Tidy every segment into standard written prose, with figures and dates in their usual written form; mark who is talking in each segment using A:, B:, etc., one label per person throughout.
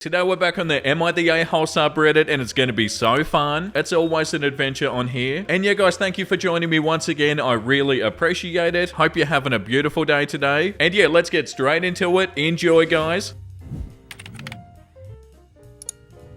A: Today we're back on the Am I the A-hole subreddit and it's going to be so fun. It's always an adventure on here. And yeah guys, thank you for joining me once again. I really appreciate it. Hope you're having a beautiful day today. And yeah, let's get straight into it. Enjoy guys.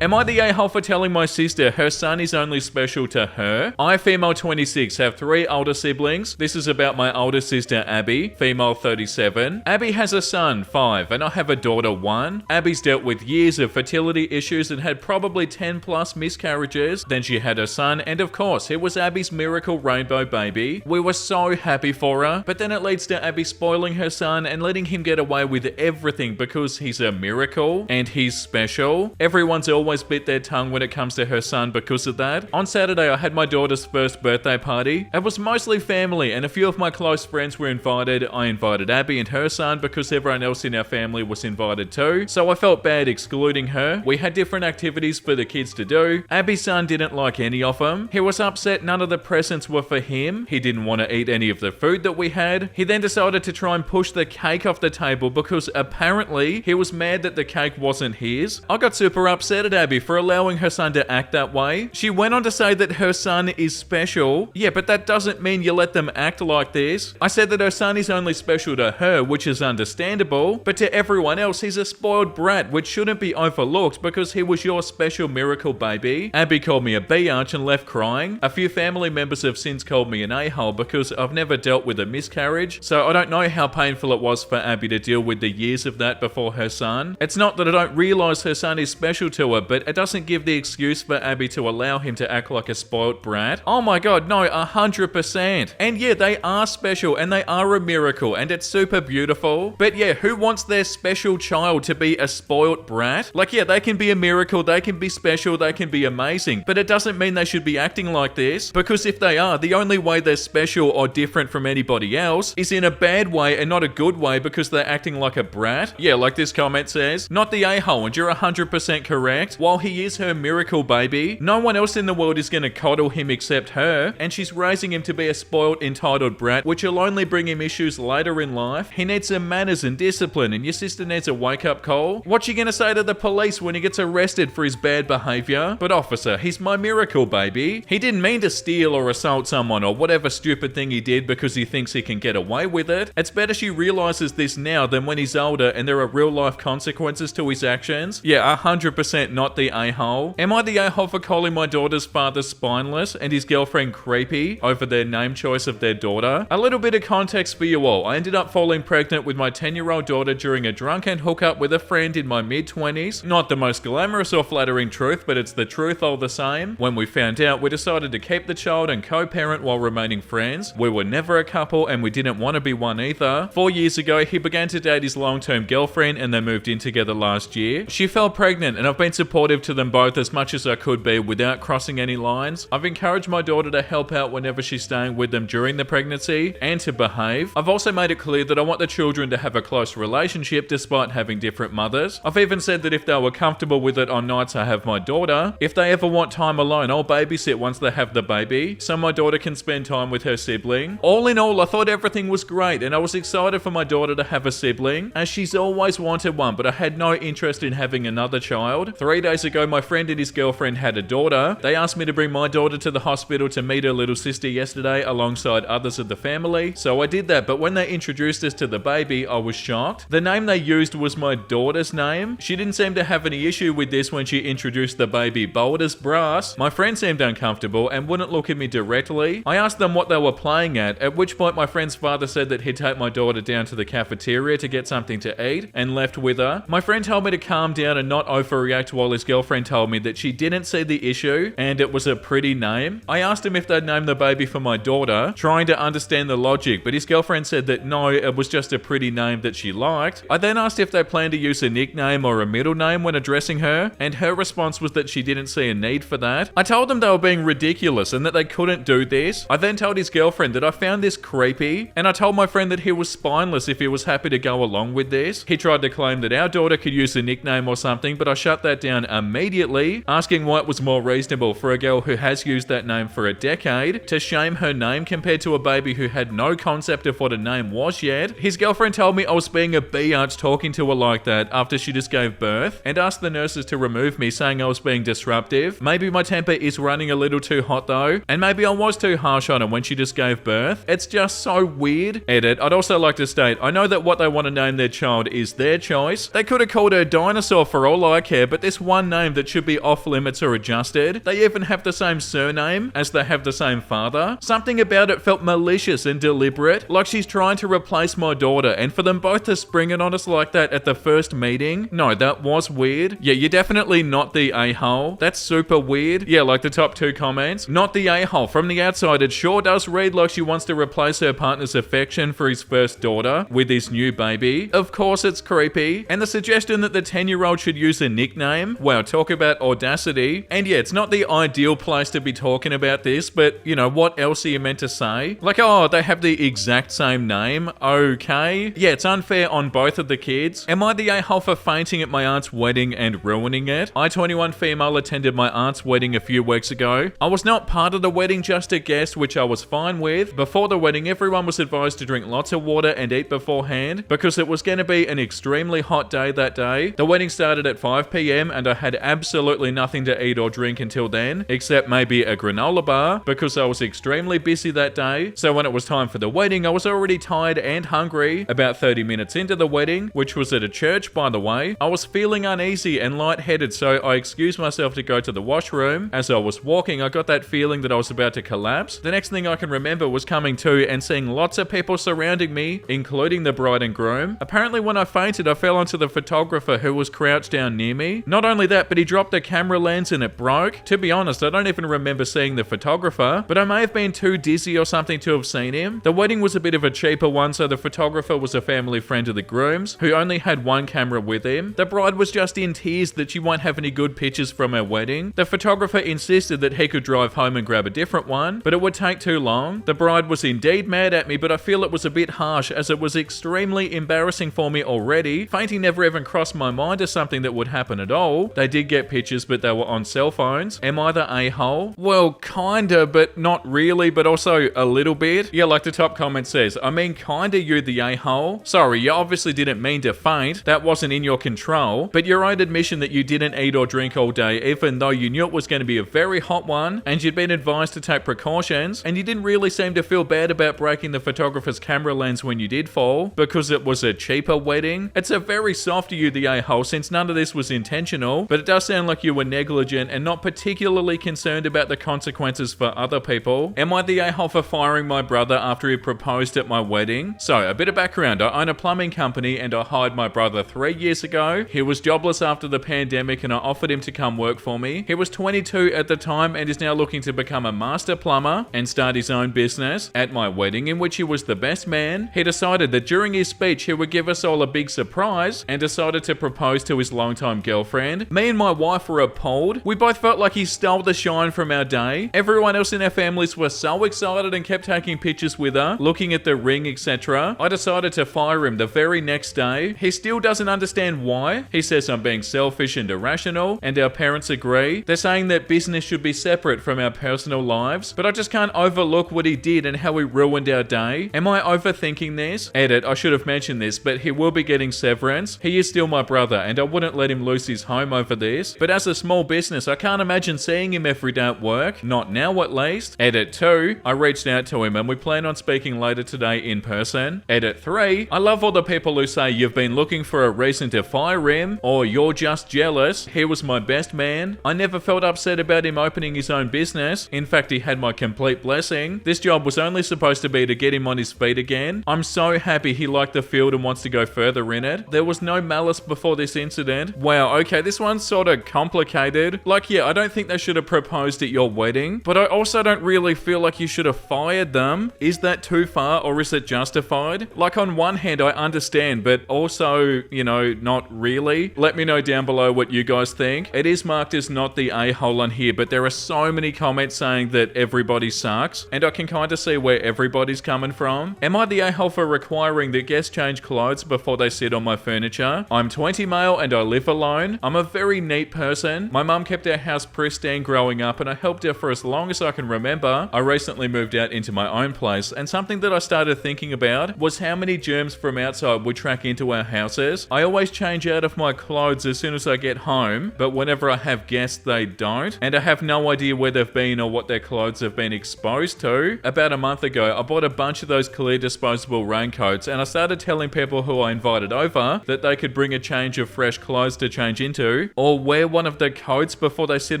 A: Am I the a-hole for telling my sister her son is only special to her? I, female 26, have 3 older siblings. This is about my older sister Abby, female 37. Abby has a son, 5, and I have a daughter, 1. Abby's dealt with years of fertility issues and had probably 10 plus miscarriages. Then she had her son, and of course, it was Abby's miracle rainbow baby. We were so happy for her, but then it leads to Abby spoiling her son and letting him get away with everything because he's a miracle and he's special. Everyone's always bit their tongue when it comes to her son because of that. On Saturday, I had my daughter's first birthday party. It was mostly family and a few of my close friends were invited. I invited Abby and her son because everyone else in our family was invited too, so I felt bad excluding her. We had different activities for the kids to do. Abby's son didn't like any of them. He was upset none of the presents were for him. He didn't want to eat any of the food that we had. He then decided to try and push the cake off the table because apparently he was mad that the cake wasn't his. I got super upset at Abby for allowing her son to act that way. She went on to say that her son is special. Yeah, but that doesn't mean you let them act like this. I said that her son is only special to her, which is understandable, but to everyone else, he's a spoiled brat, which shouldn't be overlooked because he was your special miracle baby. Abby called me a biatch and left crying. A few family members have since called me an a-hole because I've never dealt with a miscarriage, so I don't know how painful it was for Abby to deal with the years of that before her son. It's not that I don't realize her son is special to her, but it doesn't give the excuse for Abby to allow him to act like a spoiled brat. Oh my god, no, 100%. And yeah, they are special and they are a miracle and it's super beautiful. But yeah, who wants their special child to be a spoiled brat? Like yeah, they can be a miracle, they can be special, they can be amazing, but it doesn't mean they should be acting like this, because if they are, the only way they're special or different from anybody else is in a bad way and not a good way because they're acting like a brat. Yeah, like this comment says, not the a-hole and you're 100% correct. While he is her miracle baby, no one else in the world is going to coddle him except her, and she's raising him to be a spoiled, entitled brat, which will only bring him issues later in life. He needs some manners and discipline, and your sister needs a wake-up call. What's she going to say to the police when he gets arrested for his bad behavior? But officer, he's my miracle baby. He didn't mean to steal or assault someone or whatever stupid thing he did because he thinks he can get away with it. It's better she realizes this now than when he's older and there are real-life consequences to his actions. Yeah, 100% not the a-hole. Am I the a-hole for calling my daughter's father spineless and his girlfriend creepy over their name choice of their daughter? A little bit of context for you all. I ended up falling pregnant with my 10-year-old daughter during a drunken hookup with a friend in my mid-20s. Not the most glamorous or flattering truth, but it's the truth all the same. When we found out, we decided to keep the child and co-parent while remaining friends. We were never a couple and we didn't want to be one either. 4 years ago, he began to date his long-term girlfriend and they moved in together last year. She fell pregnant and I've been supportive to them both as much as I could be without crossing any lines. I've encouraged my daughter to help out whenever she's staying with them during the pregnancy and to behave. I've also made it clear that I want the children to have a close relationship despite having different mothers. I've even said that if they were comfortable with it on nights I have my daughter, if they ever want time alone, I'll babysit once they have the baby so my daughter can spend time with her sibling. All in all, I thought everything was great and I was excited for my daughter to have a sibling as she's always wanted one, but I had no interest in having another child. 3 days ago, my friend and his girlfriend had a daughter. They asked me to bring my daughter to the hospital to meet her little sister yesterday alongside others of the family, so I did that, but when they introduced us to the baby, I was shocked. The name they used was my daughter's name. She didn't seem to have any issue with this when she introduced the baby bold as brass. My friend seemed uncomfortable and wouldn't look at me directly. I asked them what they were playing at which point my friend's father said that he'd take my daughter down to the cafeteria to get something to eat and left with her. My friend told me to calm down and not overreact while his girlfriend told me that she didn't see the issue and it was a pretty name. I asked him if they'd name the baby for my daughter, trying to understand the logic, but his girlfriend said that no, it was just a pretty name that she liked. I then asked if they planned to use a nickname or a middle name when addressing her, and her response was that she didn't see a need for that. I told them they were being ridiculous and that they couldn't do this. I then told his girlfriend that I found this creepy, and I told my friend that he was spineless if he was happy to go along with this. He tried to claim that our daughter could use a nickname or something, but I shut that down phone immediately, asking why it was more reasonable for a girl who has used that name for a decade to shame her name compared to a baby who had no concept of what a name was yet. His girlfriend told me I was being a biatch talking to her like that after she just gave birth, and asked the nurses to remove me, saying I was being disruptive. Maybe my temper is running a little too hot though, and maybe I was too harsh on her when she just gave birth. It's just so weird. Edit, I'd also like to state, I know that what they want to name their child is their choice. They could have called her Dinosaur for all I care, but this one name that should be off limits or adjusted. They even have the same surname as they have the same father. Something about it felt malicious and deliberate, like she's trying to replace my daughter, and for them both to spring it on us like that at the first meeting, no, that was weird. Yeah, you're definitely not the a-hole. That's super weird. Yeah, like the top 2 comments. Not the a-hole. From the outside, it sure does read like she wants to replace her partner's affection for his first daughter with his new baby. Of course it's creepy. And the suggestion that the 10-year-old should use a nickname. Wow, talk about audacity. And yeah, it's not the ideal place to be talking about this, but you know, what else are you meant to say? Like, oh, they have the exact same name. Okay. Yeah, it's unfair on both of the kids. Am I the a-hole for fainting at my aunt's wedding and ruining it? I, 21 female, attended my aunt's wedding a few weeks ago. I was not part of the wedding, just a guest, which I was fine with. Before the wedding, everyone was advised to drink lots of water and eat beforehand because it was going to be an extremely hot day that day. The wedding started at 5 p.m. and I had absolutely nothing to eat or drink until then, except maybe a granola bar because I was extremely busy that day. So when it was time for the wedding, I was already tired and hungry. About 30 minutes into the wedding, which was at a church by the way, I was feeling uneasy and lightheaded, so I excused myself to go to the washroom. As I was walking, I got that feeling that I was about to collapse. The next thing I can remember was coming to and seeing lots of people surrounding me, including the bride and groom. Apparently when I fainted, I fell onto the photographer who was crouched down near me. Not only that, but he dropped a camera lens and it broke. To be honest, I don't even remember seeing the photographer, but I may have been too dizzy or something to have seen him. The wedding was a bit of a cheaper one, so the photographer was a family friend of the groom's who only had one camera with him. The bride was just in tears that she won't have any good pictures from her wedding. The photographer insisted that he could drive home and grab a different one, but it would take too long. The bride was indeed mad at me, but I feel it was a bit harsh as it was extremely embarrassing for me already. Fainting never even crossed my mind as something that would happen at all. They did get pictures, but they were on cell phones. Am I the a-hole? Well, kinda, but not really, but also a little bit. Yeah, like the top comment says, I mean kinda you the a-hole. Sorry, you obviously didn't mean to faint. That wasn't in your control, but your own admission that you didn't eat or drink all day, even though you knew it was going to be a very hot one, and you'd been advised to take precautions, and you didn't really seem to feel bad about breaking the photographer's camera lens when you did fall, because it was a cheaper wedding. It's a very soft of you the a-hole, since none of this was intentional, but it does sound like you were negligent and not particularly concerned about the consequences for other people. Am I the a-hole for firing my brother after he proposed at my wedding? So, a bit of background. I own a plumbing company and I hired my brother 3 years ago. He was jobless after the pandemic and I offered him to come work for me. He was 22 at the time and is now looking to become a master plumber and start his own business. At my wedding, in which he was the best man, he decided that during his speech he would give us all a big surprise and decided to propose to his longtime girlfriend. Me and my wife were appalled. We both felt like he stole the shine from our day. Everyone else in our families were so excited and kept taking pictures with her, looking at the ring, etc. I decided to fire him the very next day. He still doesn't understand why. He says I'm being selfish and irrational, and our parents agree. They're saying that business should be separate from our personal lives, but I just can't overlook what he did and how he ruined our day. Am I overthinking this? Edit, I should have mentioned this, but he will be getting severance. He is still my brother, and I wouldn't let him lose his home over this, but as a small business, I can't imagine seeing him every day at work. Not now, at least. Edit 2, I reached out to him and we plan on speaking later today in person. Edit 3, I love all the people who say you've been looking for a reason to fire him, or you're just jealous. He was my best man. I never felt upset about him opening his own business. In fact, he had my complete blessing. This job was only supposed to be to get him on his feet again. I'm so happy he liked the field and wants to go further in it. There was no malice before this incident. Wow, okay, this one's sort of complicated. Like, yeah, I don't think they should have proposed at your wedding, but I also don't really feel like you should have fired them. Is that too far, or is it justified? Like, on one hand, I understand, but also, you know, not really. Let me know down below what you guys think. It is marked as not the a-hole on here, but there are so many comments saying that everybody sucks, and I can kind of see where everybody's coming from. Am I the a-hole for requiring that guests change clothes before they sit on my furniture? I'm 20 male and I live alone. I'm a a very neat person. My mum kept our house pristine growing up and I helped her for as long as I can remember. I recently moved out into my own place and something that I started thinking about was how many germs from outside would track into our houses. I always change out of my clothes as soon as I get home, but whenever I have guests they don't, and I have no idea where they've been or what their clothes have been exposed to. About a month ago I bought a bunch of those clear disposable raincoats and I started telling people who I invited over that they could bring a change of fresh clothes to change into, or wear one of the coats before they sit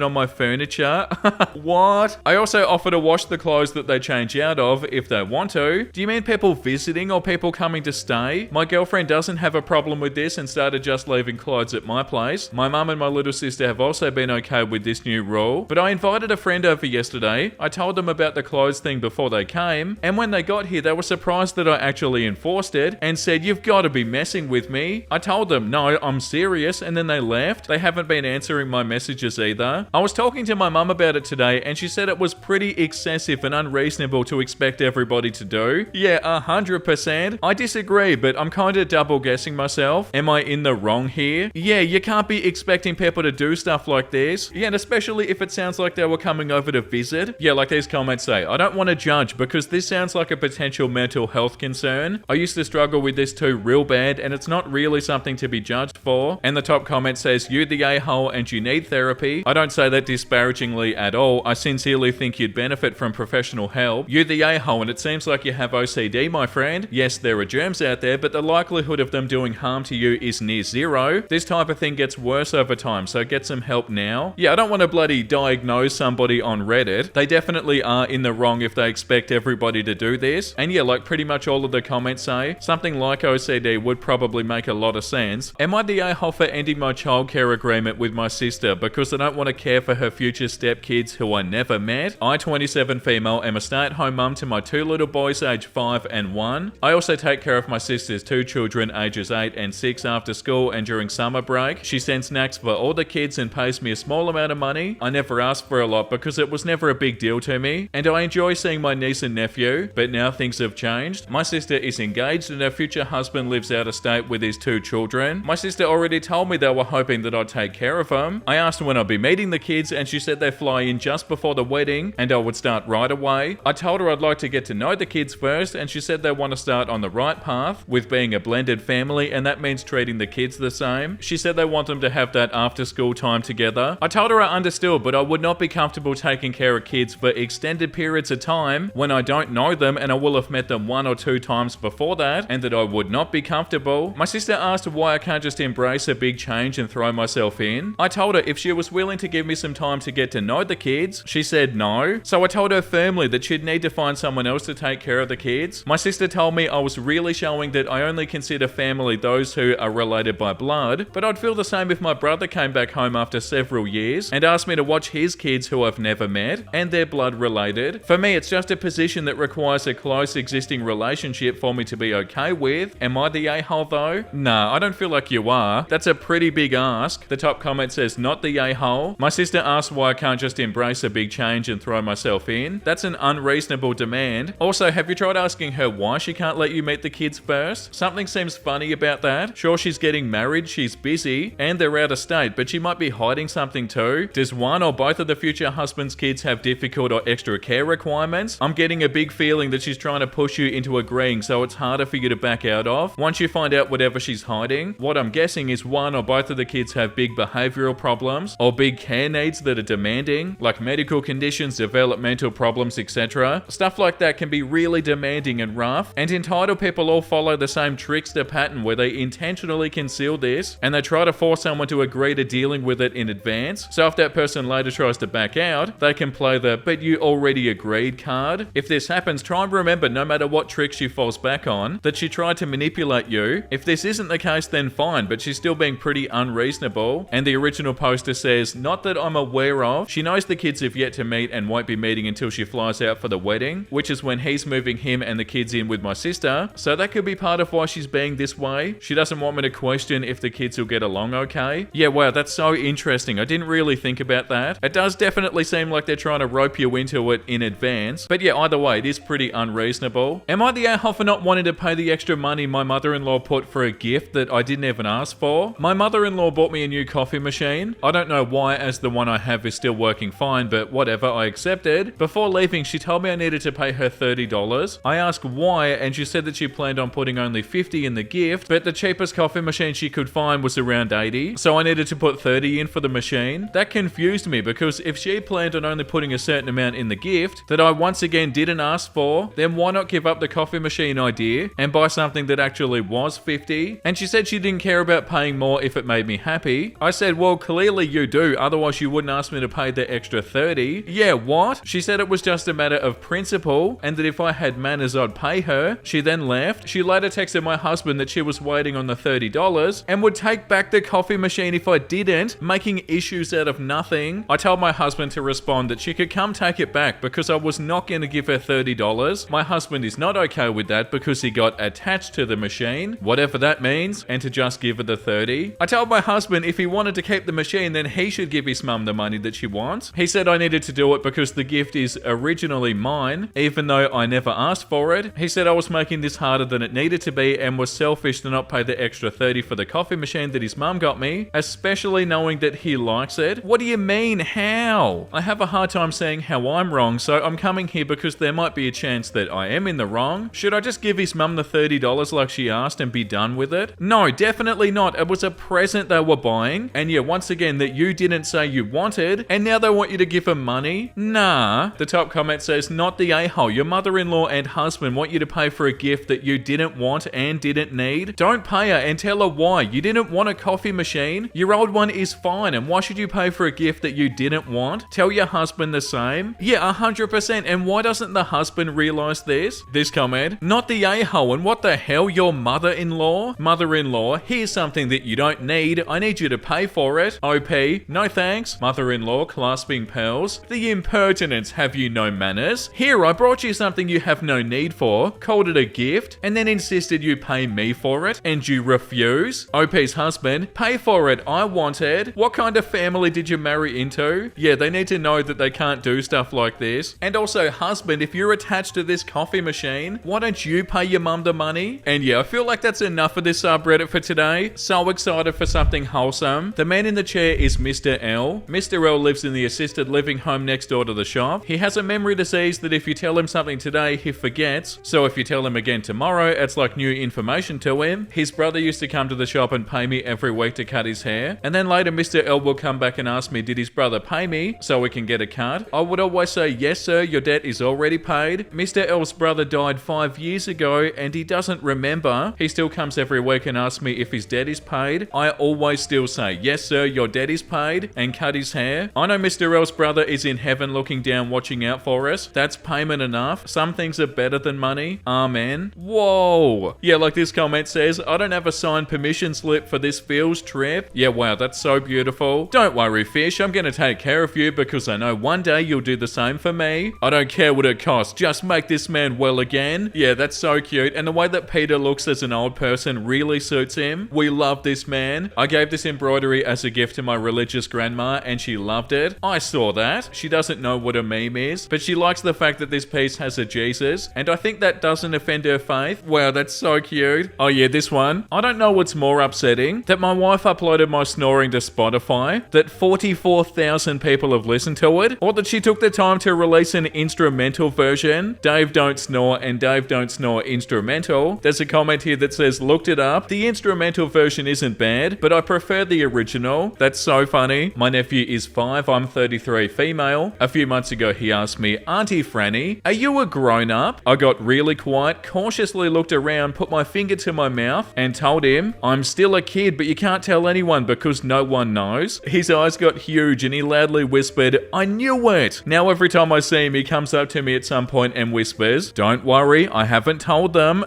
A: on my furniture. What? I also offer to wash the clothes that they change out of if they want to. Do you mean people visiting or people coming to stay? My girlfriend doesn't have a problem with this and started just leaving clothes at my place. My mum and my little sister have also been okay with this new rule, but I invited a friend over yesterday. I told them about the clothes thing before they came, and when they got here they were surprised that I actually enforced it and said, "You've got to be messing with me." I told them, "No, I'm serious," and then they left. They haven't been answering my messages either. I was talking to my mum about it today and she said it was pretty excessive and unreasonable to expect everybody to do. Yeah, 100%. I disagree, but I'm kind of double guessing myself. Am I in the wrong here? Yeah, you can't be expecting people to do stuff like this. Yeah, and especially if it sounds like they were coming over to visit. Yeah, like these comments say, I don't want to judge because this sounds like a potential mental health concern. I used to struggle with this too real bad and it's not really something to be judged for. And the top comment says, "You the a-hole and you need therapy." I don't say that disparagingly at all. I sincerely think you'd benefit from professional help. You the a-hole and it seems like you have OCD, my friend. Yes, there are germs out there, but the likelihood of them doing harm to you is near zero. This type of thing gets worse over time, so get some help now. Yeah, I don't want to bloody diagnose somebody on Reddit. They definitely are in the wrong if they expect everybody to do this. And yeah, like pretty much all of the comments say, something like OCD would probably make a lot of sense. Am I the a-hole for ending my childcare agreement with my sister because I don't want to care for her future stepkids who I never met? I, 27 female, am a stay-at-home mum to my two little boys aged 5 and 1. I also take care of my sister's two children ages 8 and 6 after school and during summer break. She sends snacks for all the kids and pays me a small amount of money. I never asked for a lot because it was never a big deal to me, and I enjoy seeing my niece and nephew, but now things have changed. My sister is engaged and her future husband lives out of state with his two children. My sister already told me they were hoping that I'd take care of them. I asked when I'd be meeting the kids and she said they fly in just before the wedding and I would start right away. I told her I'd like to get to know the kids first and she said they want to start on the right path with being a blended family, and that means treating the kids the same. She said they want them to have that after school time together. I told her I understood, but I would not be comfortable taking care of kids for extended periods of time when I don't know them and I will have met them 1 or 2 times before that, and that I would not be comfortable. My sister asked why I can't just embrace a big change and throw myself in. I told her if she was willing to give me some time to get to know the kids. She said no. So I told her firmly that she'd need to find someone else to take care of the kids. My sister told me I was really showing that I only consider family those who are related by blood, but I'd feel the same if my brother came back home after several years and asked me to watch his kids who I've never met and they're blood related. For me, it's just a position that requires a close existing relationship for me to be okay with. Am I the a-hole though? Nah, I don't feel like you are. That's a pretty big ask. The top comment says, not the a-hole. My sister asked why I can't just embrace a big change and throw myself in. That's an unreasonable demand. Also, have you tried asking her why she can't let you meet the kids first? Something seems funny about that. Sure, she's getting married, she's busy, and they're out of state, but she might be hiding something too. Does one or both of the future husband's kids have difficult or extra care requirements? I'm getting a big feeling that she's trying to push you into agreeing so it's harder for you to back out of once you find out whatever she's hiding. What I'm guessing is one or both of the kids have big behavioral problems or big care needs that are demanding, like medical conditions, developmental problems, etc. Stuff like that can be really demanding and rough, and entitled people all follow the same trickster pattern where they intentionally conceal this and they try to force someone to agree to dealing with it in advance. So if that person later tries to back out, they can play the "but you already agreed" card. If this happens, try and remember, no matter what trick she falls back on, that she tried to manipulate you. If this isn't the case, then fine, but she's still being pretty unreasonable. And the original poster says, not that I'm aware of. She knows the kids have yet to meet and won't be meeting until she flies out for the wedding, which is when he's moving him and the kids in with my sister. So that could be part of why she's being this way. She doesn't want me to question if the kids will get along okay. Yeah, wow, that's so interesting. I didn't really think about that. It does definitely seem like they're trying to rope you into it in advance. But yeah, either way, it is pretty unreasonable. Am I the a-hole for not wanting to pay the extra money my mother-in-law put for a gift that I didn't even ask for? My mother-in-law bought me me a new coffee machine. I don't know why, as the one I have is still working fine, but whatever, I accepted. Before leaving, she told me I needed to pay her $30. I asked why, and she said that she planned on putting only $50 in the gift, but the cheapest coffee machine she could find was around $80, so I needed to put $30 in for the machine. That confused me, because if she planned on only putting a certain amount in the gift that I once again didn't ask for, then why not give up the coffee machine idea and buy something that actually was $50? And she said she didn't care about paying more if it made me happy. I said, well, clearly you do, otherwise you wouldn't ask me to pay the extra $30. Yeah, what? She said it was just a matter of principle, and that if I had manners I'd pay her. She then left. She later texted my husband that she was waiting on the $30 and would take back the coffee machine if I didn't, making issues out of nothing. I told my husband to respond that she could come take it back because I was not going to give her $30. My husband is not okay with that because he got attached to the machine, whatever that means, and to just give her the $30. I told my husband if he wanted to keep the machine, then he should give his mum the money that she wants. He said I needed to do it because the gift is originally mine, even though I never asked for it. He said I was making this harder than it needed to be and was selfish to not pay the extra $30 for the coffee machine that his mum got me, especially knowing that he likes it. What do you mean, how? I have a hard time saying how I'm wrong, so I'm coming here because there might be a chance that I am in the wrong. Should I just give his mum the $30 like she asked and be done with it? No, definitely not. It was a present they were buying, and yeah, once again, that you didn't say you wanted, and now they want you to give her money? Nah. The top comment says, not the a-hole. Your mother-in-law and husband want you to pay for a gift that you didn't want and didn't need. Don't pay her and tell her why. You didn't want a coffee machine. Your old one is fine, and why should you pay for a gift that you didn't want? Tell your husband the same. Yeah, 100%. And why doesn't the husband realize this? This comment, not the a-hole, and what the hell, your mother-in-law? Mother-in-law, here's something that you don't need. I need you to pay for it. OP, no thanks. Mother-in-law clasping pearls. The impertinence, have you no manners? Here, I brought you something you have no need for, called it a gift, and then insisted you pay me for it, and you refuse? OP's husband, pay for it, I want it. What kind of family did you marry into? Yeah, they need to know that they can't do stuff like this. And also, husband, if you're attached to this coffee machine, why don't you pay your mum the money? And yeah, I feel like that's enough of this subreddit for today. So excited for something wholesome. The man in the chair is Mr. L. Mr. L lives in the assisted living home next door to the shop. He has a memory disease that if you tell him something today, he forgets. So if you tell him again tomorrow, it's like new information to him. His brother used to come to the shop and pay me every week to cut his hair. And then later, Mr. L will come back and ask me, did his brother pay me so we can get a cut? I would always say, yes, sir, your debt is already paid. Mr. L's brother died 5 years ago and he doesn't remember. He still comes every week and asks me if his debt is paid. I always still say, yes, sir, your debt is paid, and cut his hair. I know Mr. L's brother is in heaven looking down, watching out for us. That's payment enough. Some things are better than money. Amen. Whoa. Yeah, like this comment says, I don't have a signed permission slip for this Phil's trip. Yeah, wow, that's so beautiful. Don't worry, fish. I'm going to take care of you because I know one day you'll do the same for me. I don't care what it costs. Just make this man well again. Yeah, that's so cute. And the way that Peter looks as an old person really suits him. We love this man. I gave this embroidery as a gift to my religious grandma and she loved it. I saw that. She doesn't know what a meme is, but she likes the fact that this piece has a Jesus, and I think that doesn't offend her faith. Wow, that's so cute. Oh yeah, this one. I don't know what's more upsetting, that my wife uploaded my snoring to Spotify, that 44,000 people have listened to it, or that she took the time to release an instrumental version. Dave Don't Snore and Dave Don't Snore instrumental. There's a comment here that says, looked it up. The instrumental version isn't bad, but I prefer the original. That's so funny. My nephew is 5, I'm 33, female. A few months ago he asked me, Auntie Franny, are you a grown-up? I got really quiet, cautiously looked around, put my finger to my mouth, and told him, I'm still a kid, but you can't tell anyone because no one knows. His eyes got huge and he loudly whispered, I knew it! Now every time I see him, he comes up to me at some point and whispers, don't worry, I haven't told them.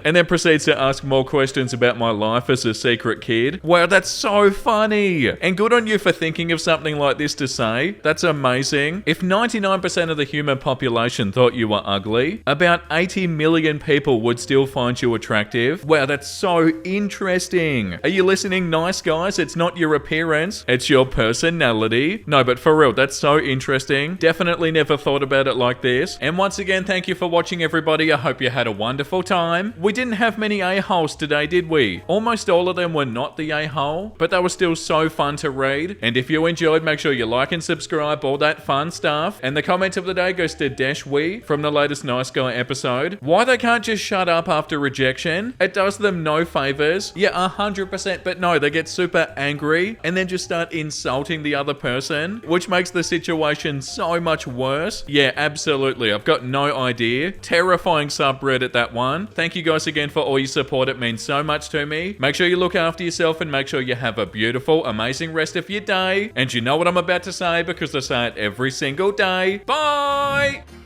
A: And then proceeds to ask more questions about my life as a secret kid. Wow, that's so funny! And good on you for thinking of something like this to say. That's amazing. If 99% of the human population thought you were ugly, about 80 million people would still find you attractive. Wow, that's so interesting. Are you listening, nice guys? It's not your appearance, it's your personality. No, but for real, that's so interesting. Definitely never thought about it like this. And once again, thank you for watching, everybody. I hope you had a wonderful time. We didn't have many a-holes today, did we? Almost all of them were not the a-hole. well, but they were still so fun to read. And if you enjoyed, make sure you like and subscribe, all that fun stuff. And the comment of the day goes to Deshwi from the latest Nice Guy episode. Why they can't just shut up after rejection? It does them no favors. Yeah, 100%, but no, they get super angry and then just start insulting the other person, which makes the situation so much worse. Yeah, absolutely. I've got no idea. Terrifying subreddit, that one. Thank you guys again for all your support. It means so much to me. Make sure you look after yourself and make sure you have a beautiful, amazing rest of your day. And you know what I'm about to say because I say it every single day. Bye!